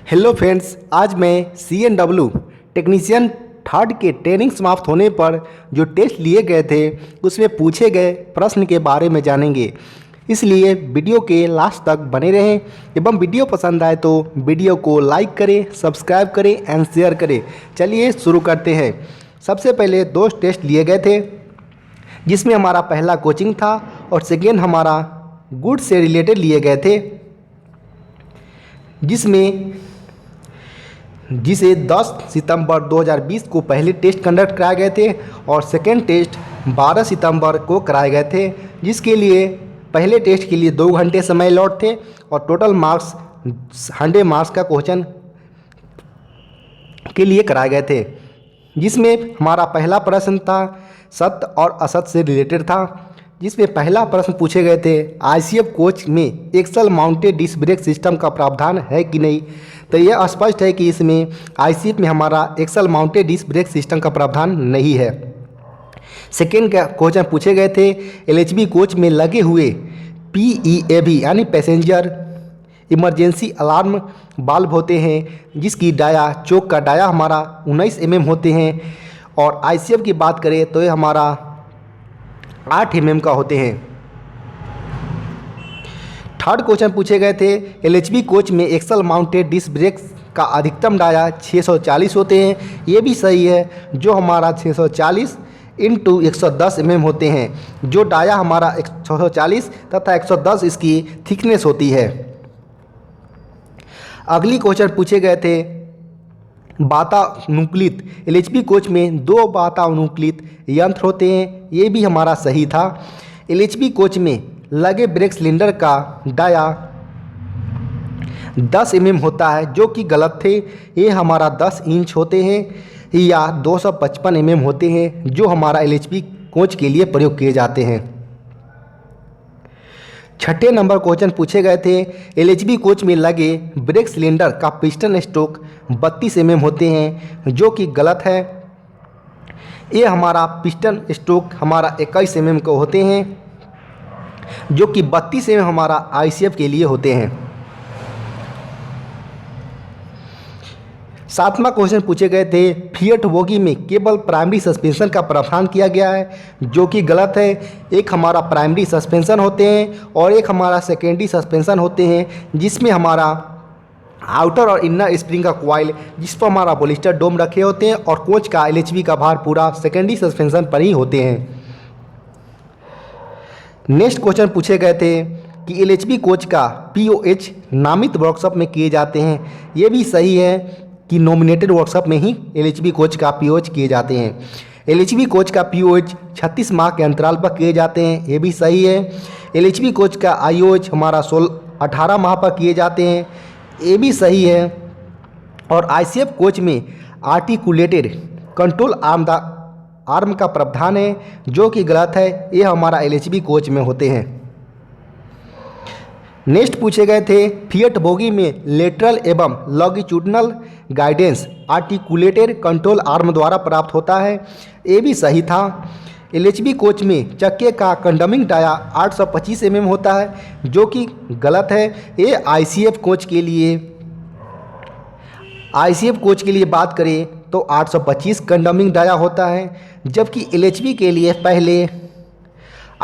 Hello friends, आज मैं CNW technician third के ट्रेनिंग समाप्त होने पर जो टेस्ट लिए गए थे उसमें पूछे गए प्रश्न के बारे में जानेंगे। इसलिए वीडियो के लास्ट तक बने रहें एवं वीडियो पसंद आए तो वीडियो को लाइक करें, सब्सक्राइब करें एंड शेयर करें। चलिए शुरू करते हैं। सबसे पहले दो टेस्ट लिए गए थे, जिसमें हमारा पहला कोचिंग था और सेकेंड हमारा गुड से रिलेटेड लिए गए थे, जिसे 10 सितंबर 2020 को पहले टेस्ट कंडक्ट कराए गए थे और सेकेंड टेस्ट 12 सितंबर को कराए गए थे, जिसके लिए पहले टेस्ट के लिए 2 घंटे समय लॉट थे और टोटल मार्क्स 100 मार्क्स का क्वेश्चन के लिए कराए गए थे। जिसमें हमारा पहला प्रश्न था सत्य और असत्य से रिलेटेड था, जिसमें पहला प्रश्न पूछे गए थे ICF कोच में axle mounted disc brake system का प्रावधान है कि नहीं। तो यह स्पष्ट है कि इसमें ICF में हमारा axle mounted disc brake system का प्रावधान नहीं है। सेकेंड का क्वेश्चन पूछे गए थे LHB कोच में लगे हुए PEAV यानी पैसेंजर इमरजेंसी अलार्म बाल्ब होते हैं, जिसकी डाया चोक का डाया हमारा 19 mm होते हैं, और ICF की बात करें तो ये हमारा 8 mm का होते हैं। थर्ड क्वेश्चन पूछे गए थे LHB कोच में एक्सल माउंटेड डिस्क ब्रेक का अधिकतम डाया 640 होते हैं। ये भी सही है, जो हमारा 640 इंटू 110 mm होते हैं, जो डाया हमारा 640 तथा 110 इसकी थिकनेस होती है। अगली क्वेश्चन पूछे गए थे वातानुकूलित LHB कोच में 2 वातानुकूलित यंत्र होते हैं। ये भी हमारा सही था। LHB कोच में लगे ब्रेक सिलेंडर का डाया 10 mm होता है, जो कि गलत थे। ये हमारा 10 इंच होते हैं या 255 mm होते हैं, जो हमारा LHB कोच के लिए प्रयोग किए जाते हैं। छठे नंबर क्वेश्चन पूछे गए थे LHB कोच में लगे ब्रेक सिलेंडर का पिस्टन स्ट्रोक 32 mm होते हैं, जो कि गलत है। ये हमारा पिस्टन स्ट्रोक हमारा 21 mm के होते हैं, जो कि 32 mm हमारा ICF के लिए होते हैं। सातवां क्वेश्चन पूछे गए थे फिएट बोगी में केवल प्राइमरी सस्पेंशन का प्रावधान किया गया है, जो कि गलत है। एक हमारा प्राइमरी सस्पेंशन होते हैं और एक हमारा सेकेंडरी सस्पेंशन होते हैं, जिसमें हमारा आउटर और इनर स्प्रिंग का कॉइल, जिस पर हमारा पॉलिस्टर डोम रखे होते हैं, और कोच का LHB का भार पूरा सेकेंडरी सस्पेंशन पर ही होते हैं। नेक्स्ट क्वेश्चन पूछे गए थे कि LHB कोच का POH नामित वर्कशॉप में किए जाते हैं। ये भी सही है कि नॉमिनेटेड वर्कशॉप में ही LHB कोच का POH किए जाते हैं। LHB कोच का POH 36 माह के अंतराल पर किए जाते हैं। ये भी सही है। LHB कोच का IOH हमारा 18 माह पर किए जाते हैं। ये भी सही है। और ICF कोच में आर्टिकुलेटेड कंट्रोल आर्म का प्रावधान है, जो कि गलत है। ये हमारा LHB कोच में होते हैं। नेक्स्ट पूछे गए थे फिएट बोगी में लेटरल एवं longitudinal guidance articulated control arm द्वारा प्राप्त होता है। ये भी सही था। LHB कोच में चक्के का कंडमिंग डाया 825 mm होता है, जो कि गलत है। ये ICF कोच के लिए बात करें तो 825 कंडमिंग डाया होता है, जबकि LHB के लिए पहले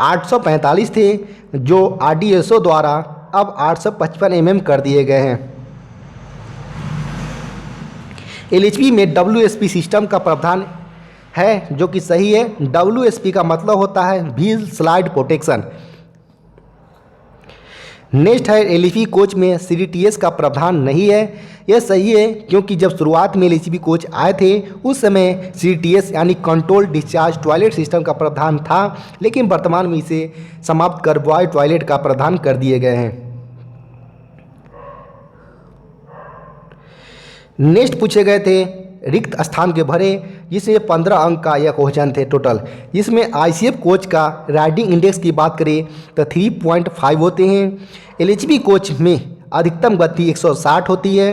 845 थे, जो RDSO द्वारा अब 855 mm कर दिए गए हैं। LHB में WSP सिस्टम का प्रावधान है, जो कि सही है। WSP का मतलब होता है व्हील स्लाइड प्रोटेक्शन। नेक्स्ट है LHB कोच में CDTS का प्रावधान नहीं है। यह सही है, क्योंकि जब शुरुआत में LHB कोच आए थे उस समय CDTS यानी कंट्रोल डिस्चार्ज टॉयलेट सिस्टम का प्रावधान था, लेकिन वर्तमान में इसे समाप्त कर बॉय टॉयलेट का प्रावधान कर दिए गए हैं। नेक्स्ट पूछे गए थे रिक्त स्थान के भरे, जिसमें 15 अंक का यह क्वेश्चन थे टोटल। इसमें ICF कोच का राइडिंग इंडेक्स की बात करें तो 3.5 होते हैं। LHB कोच में अधिकतम गति 160 होती है।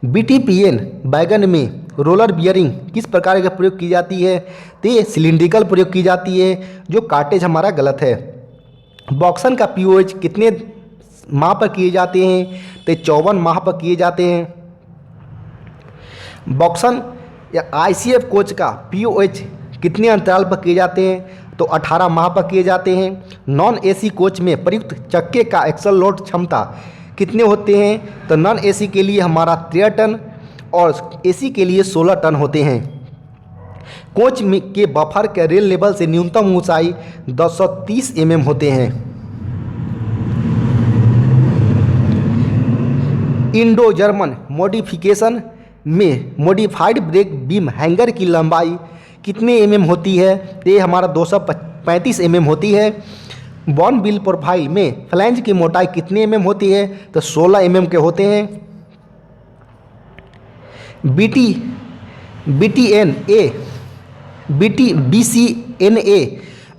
BTPN वैगन में रोलर बियरिंग किस प्रकार का प्रयोग की जाती है, तो ये सिलिंड्रिकल प्रयोग की जाती है, जो कार्टेज हमारा गलत है। बॉक्सन का POH कितने माह पर किए जाते हैं, तो 54 माह पर किए जाते हैं। बॉक्सन या आईसीएफ कोच का पीओएच कितने अंतराल पर किए जाते हैं? तो 18 माह पर किए जाते हैं। नॉन एसी कोच में प्रयुक्त चक्के का एक्सल लोड क्षमता कितने होते हैं? तो नॉन एसी के लिए हमारा 13 टन और एसी के लिए 16 टन होते हैं। कोच में के बफर के रेल लेवल से न्यूनतम ऊंचाई 230 mm होते हैं। इंडो जर्मन मॉडिफिकेशन में मॉडिफाइड ब्रेक बीम हैंगर की लंबाई कितने mm होती है? तो ये हमारा 235 mm होती है। बॉन बिल प्रोफाइल में फ्लैंज की मोटाई कितने mm होती है? तो 16 mm के होते हैं। BCNA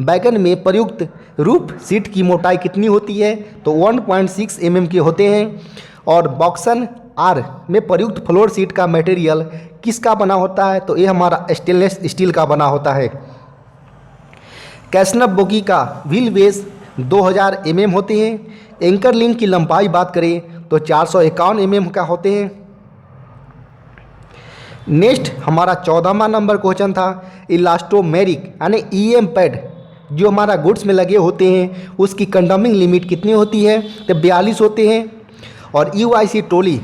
वैगन में प्रयुक्त रूफ सीट की मोटाई कितनी होती है? तो 1.6 mm के होते हैं। और बॉक्सन आर में प्रयुक्त फ्लोर सीट का मटेरियल किसका बना होता है? तो ये हमारा स्टेनलेस स्टील का बना होता है। कैसनप बोगी का व्हील बेस 2000 mm होते हैं। एंकर लिंक की लंबाई बात करें तो 451 mm का होते हैं। नेक्स्ट हमारा 14वां नंबर क्वेश्चन था इलास्टोमेरिक यानी EM पैड जो हमारा गुड्स में लगे होते हैं उसकी कंडमिंग लिमिट कितनी होती है? तो 42 होते हैं। और UIC ट्रॉली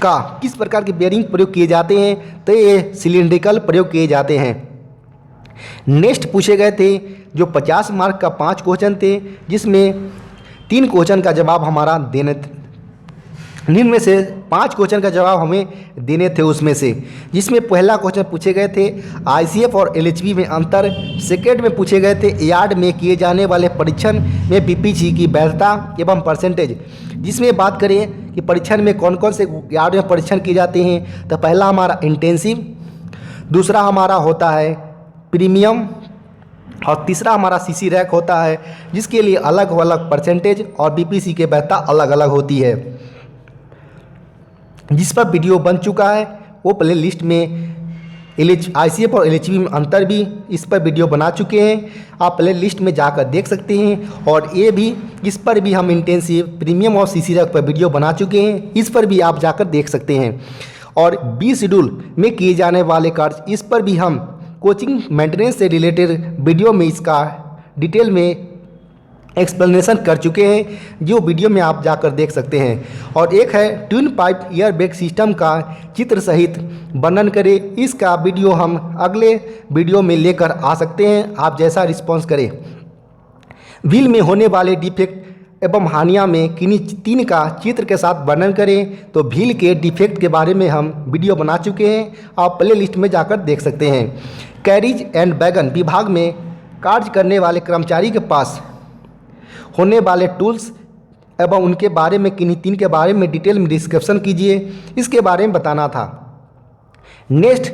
का किस प्रकार के बेयरिंग प्रयोग किए जाते हैं? तो ये सिलिंड्रिकल प्रयोग किए जाते हैं। नेक्स्ट पूछे गए थे जो 50 मार्क का 5 क्वेश्चन थे जिसमें 3 क्वेश्चन का जवाब हमारा इनमें से 5 क्वेश्चन का जवाब हमें देने थे उसमें से, जिसमें पहला क्वेश्चन पूछे गए थे ICF और LHB में अंतर। सेकेंड में पूछे गए थे यार्ड में किए जाने वाले परीक्षण में PPG की वैधता एवं परसेंटेज, जिसमें बात करें कि परीक्षण में कौन कौन से यार्ड में परीक्षण किए जाते हैं। तो पहला हमारा इंटेंसिव, दूसरा हमारा होता है प्रीमियम और तीसरा हमारा CC रैक होता है जिसके लिए अलग अलग परसेंटेज और BPC की वैधता अलग अलग होती है। जिस पर वीडियो बन चुका है वो प्ले लिस्ट में ICF और LHB में अंतर भी इस पर वीडियो बना चुके हैं, आप प्ले लिस्ट में जाकर देख सकते हैं। और ये भी इस पर भी हम इंटेंसिव प्रीमियम और CC रैक पर वीडियो बना चुके हैं, इस पर भी आप जाकर देख सकते हैं। और B शेड्यूल में किए जाने वाले कार्य इस पर भी हम कोचिंग मेंटेनेंस से रिलेटेड वीडियो में इसका डिटेल में एक्सप्लेनेशन कर चुके हैं, जो वीडियो में आप जाकर देख सकते हैं। और एक है twin pipe air bag system का चित्र सहित वर्णन करें, इसका वीडियो हम अगले वीडियो में लेकर आ सकते हैं, आप जैसा रिस्पॉन्स करें। व्हील में होने वाले डिफेक्ट एवं हानियां में किन्हीं 3 का चित्र के साथ वर्णन करें। तो व्हील के डिफेक्ट के बारे में हम वीडियो बना चुके हैं, आप प्ले लिस्ट में जाकर देख सकते हैं। कैरिज एंड वैगन विभाग में कार्य करने वाले कर्मचारी के पास होने वाले टूल्स एवं उनके बारे में किन्हीं 3 के बारे में डिटेल में डिस्क्रिप्शन कीजिए, इसके बारे में बताना था। नेक्स्ट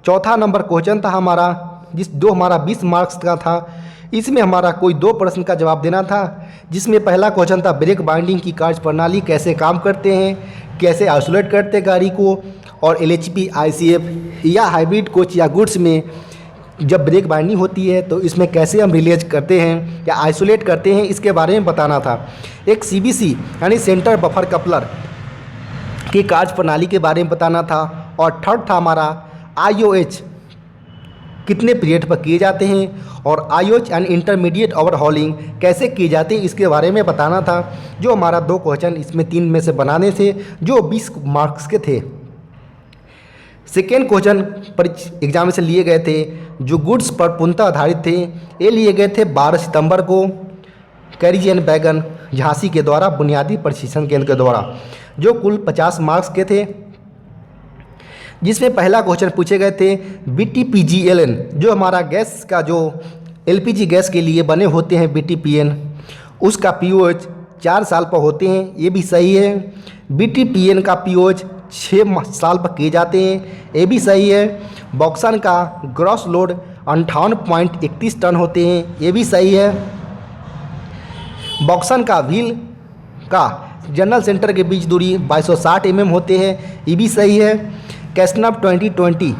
चौथा नंबर क्वेश्चन था हमारा जो हमारा 20 मार्क्स का था, इसमें हमारा कोई 2 प्रश्न का जवाब देना था। जिसमें पहला क्वेश्चन था ब्रेक बाइंडिंग की कार्य प्रणाली कैसे काम करते हैं, कैसे आइसोलेट करते हैं गाड़ी को। और LHB ICF या हाइब्रिड कोच या गुड्स में जब ब्रेक बाइंडिंग होती है तो इसमें कैसे हम रिलेज करते हैं या आइसोलेट करते हैं, इसके बारे में बताना था। एक CBC यानी सेंटर बफर कपलर की कार्य प्रणाली के बारे में बताना था। और थर्ड था हमारा IOH कितने पीरियड पर किए जाते हैं और IOH एंड इंटरमीडिएट ओवरहॉलिंग कैसे किए जाते हैं, इसके बारे में बताना था। जो हमारा 2 क्वेश्चन इसमें 3 में से बनाने थे जो 20 मार्क्स के थे। सेकेंड क्वेश्चन एग्जाम में से लिए गए थे जो गुड्स पर पूर्णतः आधारित थे, ये लिए गए थे 12 सितंबर को कैरिज एंड वैगन झांसी के द्वारा बुनियादी प्रशिक्षण केंद्र के द्वारा, जो कुल 50 मार्क्स के थे। जिसमें पहला क्वेश्चन पूछे गए थे BTPGLN जो हमारा गैस का जो LPG गैस के लिए बने होते हैं BTPN, उसका POH 4 साल पर होते हैं, ये भी सही है। BTPN का POH 6 साल पर किए जाते हैं, ये भी सही है। बॉक्सन का ग्रॉस लोड 58.31 टन होते हैं, ये भी सही है। बॉक्सन का व्हील का जनरल सेंटर के बीच दूरी 2260 mm होते हैं, ये भी सही है। कैसनप 2022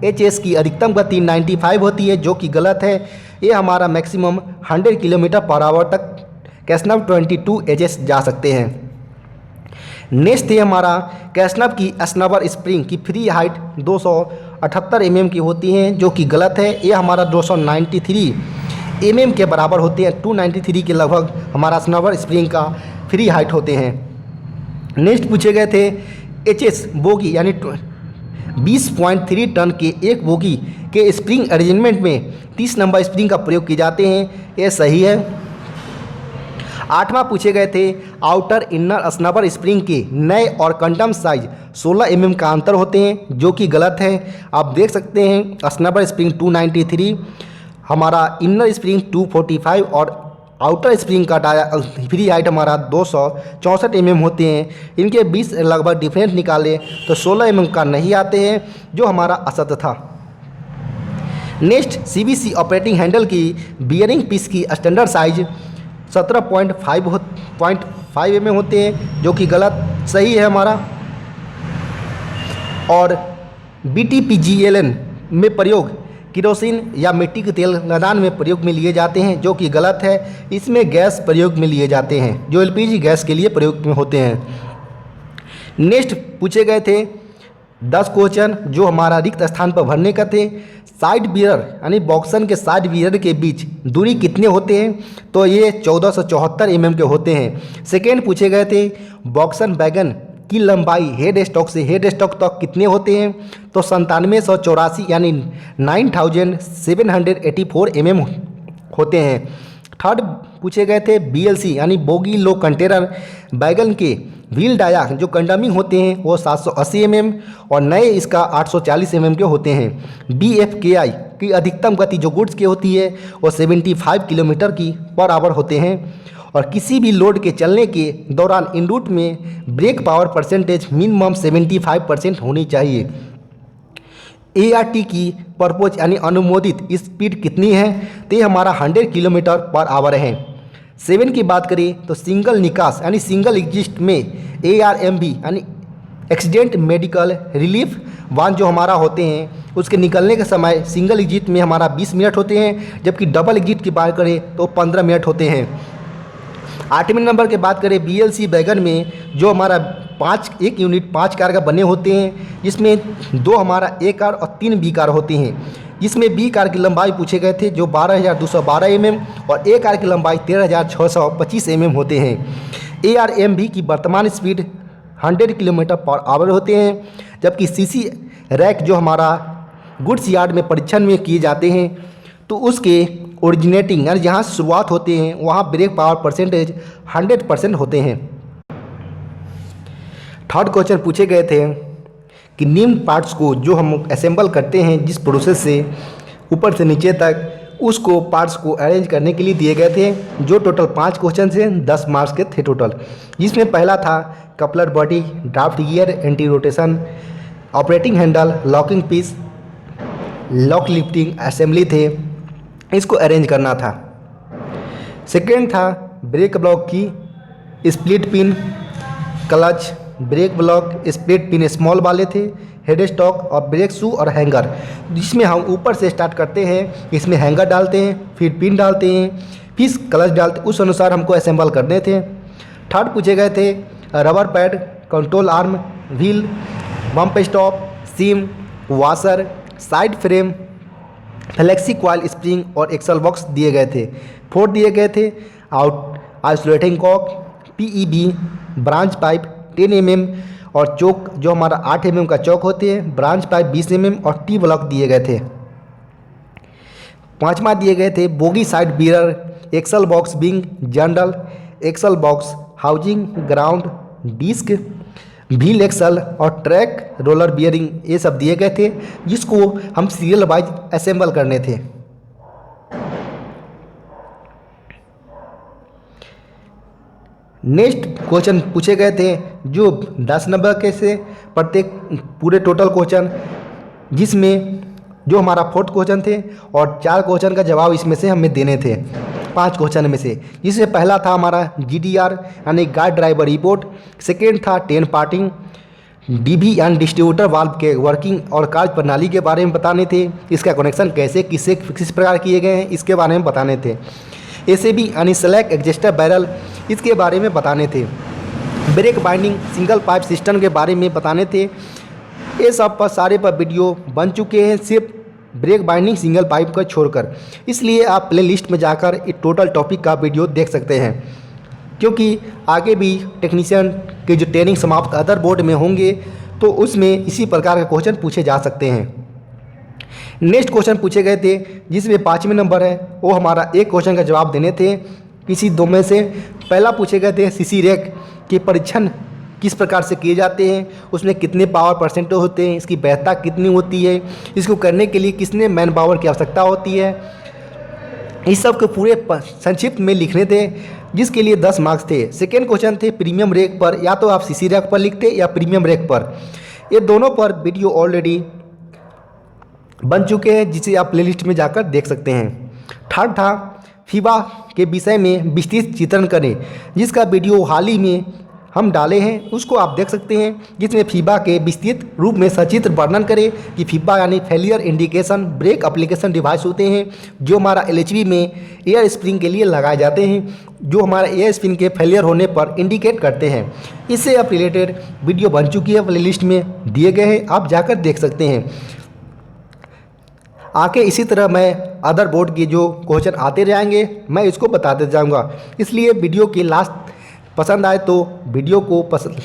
HS की अधिकतम गति 95 होती है, जो कि गलत है। ये हमारा मैक्सिमम 100 km/h तक कैसनप 22 HS जा सकते हैं। नेक्स्ट है हमारा कैसनव की स्नबर स्प्रिंग की फ्री हाइट 278 mm की होती हैं, जो कि गलत है। ये हमारा 293 mm के बराबर होते हैं। 293 के लगभग हमारा स्नबर स्प्रिंग का फ्री हाइट होते हैं। नेक्स्ट पूछे गए थे HS बोगी यानी 20.3 टन के एक बोगी के स्प्रिंग अरेंजमेंट में 30 नंबर स्प्रिंग का प्रयोग किए जाते हैं। ये सही है। 8वां पूछे गए थे आउटर इनर स्नबर स्प्रिंग के नए और कंडम साइज 16 mm का अंतर होते हैं, जो कि गलत है। आप देख सकते हैं स्नबर स्प्रिंग 293, हमारा इनर स्प्रिंग 245 और आउटर स्प्रिंग का फ्री हाइट हमारा 264 mm होते हैं। इनके बीच लगभग डिफरेंस निकाले तो 16 mm का नहीं आते हैं, जो हमारा असत्य था। नेक्स्ट CBC ऑपरेटिंग हैंडल की बियरिंग पीस की स्टैंडर्ड साइज 17.5 mm होते हैं, जो कि गलत। सही है हमारा। और BTPGLN में प्रयोग किरोसिन या मिट्टी के तेल लदान में प्रयोग में लिए जाते हैं, जो कि गलत है। इसमें गैस प्रयोग में लिए जाते हैं, जो LPG गैस के लिए प्रयोग में होते हैं। नेक्स्ट पूछे गए थे 10 क्वेश्चन जो हमारा रिक्त स्थान पर भरने का थे। साइड बियर यानी बॉक्सन के साइड बियर के बीच दूरी कितने होते हैं? तो ये 1474 mm के होते हैं। सेकेंड पूछे गए थे बॉक्सन बैगन की लंबाई हेड स्टॉक से हेड स्टॉक तक कितने होते हैं? तो 9784 यानी 9784 mm होते हैं। थर्ड पूछे गए थे BLC यानी बोगी लो कंटेनर बैगन के व्हील डाया जो कंडमिंग होते हैं वो 780 mm और नए इसका 840 mm के होते हैं। BFKI की अधिकतम गति जो गुड्स की होती है वो 75 किलोमीटर की पर आवर होते हैं। और किसी भी लोड के चलने के दौरान इन रूट में ब्रेक पावर परसेंटेज मिनिमम 75% होनी चाहिए। ART की परपोज यानी अनुमोदित स्पीड कितनी है? तो ये हमारा 100 किलोमीटर पर आवर है। 7 की बात करें तो सिंगल निकास यानी सिंगल एग्जिस्ट में ARMB यानी एक्सीडेंट मेडिकल रिलीफ वाहन जो हमारा होते हैं उसके निकलने के समय सिंगल एग्जिट में हमारा 20 मिनट होते हैं, जबकि डबल एग्जिट की बात करें तो 15 मिनट होते हैं। 8वें नंबर की बात करें BLC बैगन में जो हमारा एक यूनिट 5 कार का बने होते हैं, जिसमें 2 हमारा A कार और 3 B कार होती हैं। जिसमें B कार की लंबाई पूछे गए थे जो 12,212 mm और A कार की लंबाई 13,625 mm होते हैं। ARMB की वर्तमान स्पीड 100 किलोमीटर पर आवर होते हैं, जबकि CC रैक जो हमारा गुड्स यार्ड में परीक्षण में किए जाते हैं तो उसके ओरिजिनेटिंग यानी जहाँ शुरुआत होते हैं वहाँ ब्रेक पावर परसेंटेज 100% होते हैं। थर्ड क्वेश्चन पूछे गए थे कि निम्न पार्ट्स को जो हम असेंबल करते हैं जिस प्रोसेस से ऊपर से नीचे तक उसको पार्ट्स को अरेंज करने के लिए दिए गए थे, जो टोटल 5 क्वेश्चन से 10 मार्क्स के थे टोटल। जिसमें पहला था coupler body, draft gear, anti rotation, operating handle, locking piece, lock lifting assembly थे, इसको अरेंज करना था। सेकेंड था ब्रेक ब्लॉक की split pin, clutch, brake block, split pin small वाले थे, हेड स्टॉक और ब्रेक शू और हैंगर, जिसमें हम ऊपर से स्टार्ट करते हैं। इसमें हैंगर डालते हैं, फिर पिन डालते हैं, फिर क्लच डालते, उस अनुसार हमको असेंबल करने थे। थर्ड पूछे गए थे rubber pad, control arm, wheel, bump stop, seam, washer, side frame, flexi coil spring और एक्सल बॉक्स दिए गए थे। फोर्थ दिए गए थे isolating cock, PEB, branch pipe 10 mm और चौक जो हमारा 8 mm का चौक होते हैं, ब्रांच पाइप 20 mm और T ब्लॉक दिए गए थे। पांचवा दिए गए थे bogie side bear, axle box बिंग, journal, axle box housing, ground, disc, wheel axle और ट्रैक रोलर बियरिंग, ये सब दिए गए थे जिसको हम सीरियल वाइज असेंबल करने थे। नेक्स्ट क्वेश्चन पूछे गए थे जो 10 नंबर के से प्रत्येक पूरे टोटल क्वेश्चन, जिसमें जो हमारा 4th क्वेश्चन थे और 4 क्वेश्चन का जवाब इसमें से हमें देने थे 5 क्वेश्चन में से। जिसमें पहला था हमारा GDR यानी गाइड ड्राइवर रिपोर्ट, सेकेंड था 10 पार्टिंग, DB यानी डिस्ट्रीब्यूटर वाल्व के वर्किंग और कार्य प्रणाली के बारे में बताने थे, इसका कनेक्शन कैसे किस प्रकार किए गए हैं इसके बारे में बताने थे। ACB यानी सेलेक्ट एग्जेस्टर बैरल, इसके बारे में बताने थे। Break binding single pipe system के बारे में बताने थे। ये सब पर सारे पर वीडियो बन चुके हैं, सिर्फ ब्रेक बाइंडिंग सिंगल पाइप का छोड़कर। इसलिए आप प्ले लिस्ट में जाकर ये टोटल टॉपिक का वीडियो देख सकते हैं, क्योंकि आगे भी टेक्नीशियन के जो ट्रेनिंग समाप्त अदर बोर्ड में होंगे तो उसमें इसी प्रकार के क्वेश्चन पूछे जा सकते हैं। नेक्स्ट क्वेश्चन पूछे गए थे जिसमें 5वें नंबर है, वो हमारा एक क्वेश्चन का जवाब देने थे किसी दो में से। पहला पूछे गए थे सीसी रैक के परीक्षण किस प्रकार से किए जाते हैं, उसमें कितने पावर परसेंट होते हैं, इसकी वैधता कितनी होती है, इसको करने के लिए कितने मैन पावर की आवश्यकता होती है, इस सब के पूरे संक्षिप्त में लिखने थे, जिसके लिए 10 मार्क्स थे। सेकेंड क्वेश्चन थे प्रीमियम रैक पर, या तो आप सीसी रैक पर लिखते या प्रीमियम रैक पर। ये दोनों पर वीडियो ऑलरेडी बन चुके हैं, जिसे आप प्लेलिस्ट में जाकर देख सकते हैं। थर्ड था फीबा के विषय में विस्तृत चित्रण करें, जिसका वीडियो हाल ही में हम डाले हैं, उसको आप देख सकते हैं, जिसमें फीबा के विस्तृत रूप में सचित्र वर्णन करें कि फीबा यानी failure indication break application device होते हैं जो हमारा एलएचवी में एयर स्प्रिंग के लिए लगाए जाते हैं, जो हमारा एयर स्प्रिंग के फेलियर होने पर इंडिकेट करते हैं। इससे अब रिलेटेड वीडियो बन चुकी है, प्लेलिस्ट में दिए गए हैं, आप जाकर देख सकते हैं। आके इसी तरह मैं अदर बोर्ड के जो क्वेश्चन आते रहेंगे मैं इसको बताते जाऊंगा। इसलिए वीडियो के लास्ट पसंद आए तो वीडियो को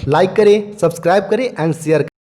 लाइक करें, सब्सक्राइब करें एंड शेयर करें।